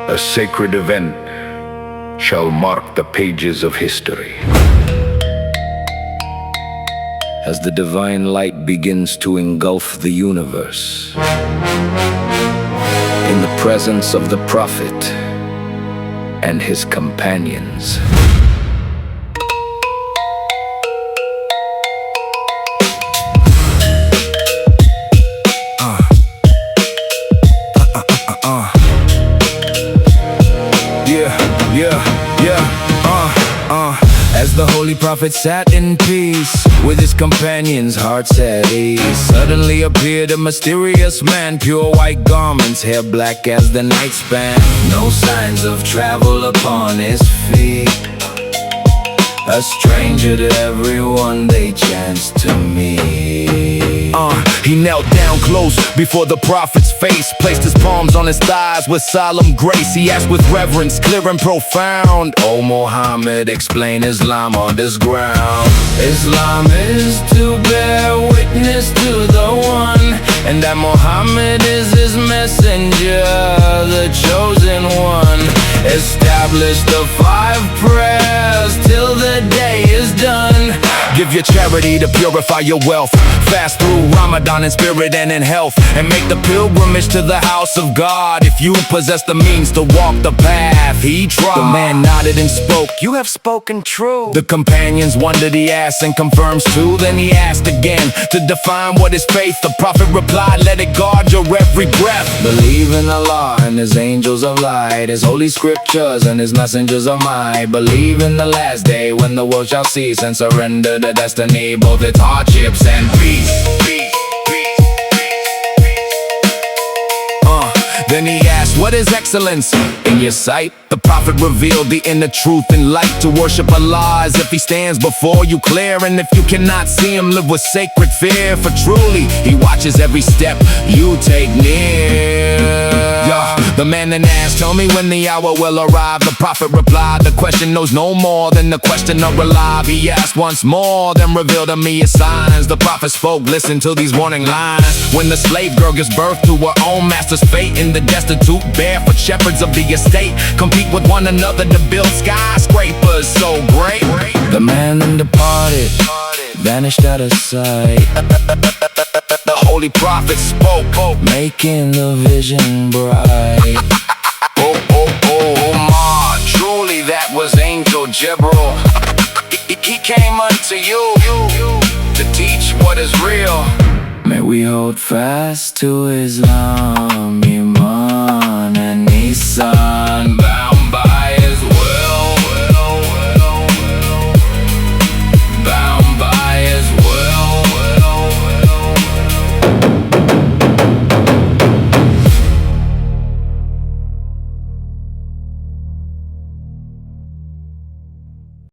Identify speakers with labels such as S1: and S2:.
S1: a sacred event shall mark the pages of history. As the divine light begins to engulf the universe, in the presence of the prophet and his companions, as the holy prophet sat in peace with his companions, hearts at ease, suddenly appeared a mysterious man, pure white garments, hair black as the night span, no signs of travel upon his feet, a stranger to everyone they chanced to meet. He knelt down close before the prophet's face, placed his palms on his thighs with solemn grace. He asked with reverence, clear and profound, "O Muhammad, explain Islam on this ground." Islam is to bear witness to the one, and that Muhammad is his messenger, the chosen one. Establish the 5 prayers till the day is done. Give your charity to purify your wealth. Fast through Ramadan in spirit and in health, and make the pilgrimage to the house of God. If you possess the means to walk the path he trod. The man nodded and spoke, "You have spoken true." The companions wondered, he asked and confirms too. Then he asked again to define what is faith. The prophet replied, "Let it guard your every breath. Believe in Allah and his angels of light, his holy scriptures and his messengers of might. Believe in the last day when the world shall cease, and surrender the destiny, both its hardships and peace." Then he asked, "What is excellence in your sight?" The prophet revealed the inner truth and light. To worship Allah as if he stands before you clear, and if you cannot see him, live with sacred fear, for truly he watches every step you take near. The man then asked, "Tell me when the hour will arrive." The prophet replied, "The question knows no more than the questioner alive." He asked once more, then revealed to me his signs. The prophet spoke, "Listen to these warning lines. When the slave girl gives birth to her own master's fate, and the destitute barefoot shepherds of the estate compete with one another to build skyscrapers so great." The man then departed, vanished out of sight. The holy prophet spoke, making the vision bright. Ma, truly that was Angel Jibril. He came unto you to teach what is real. May we hold fast to Islam.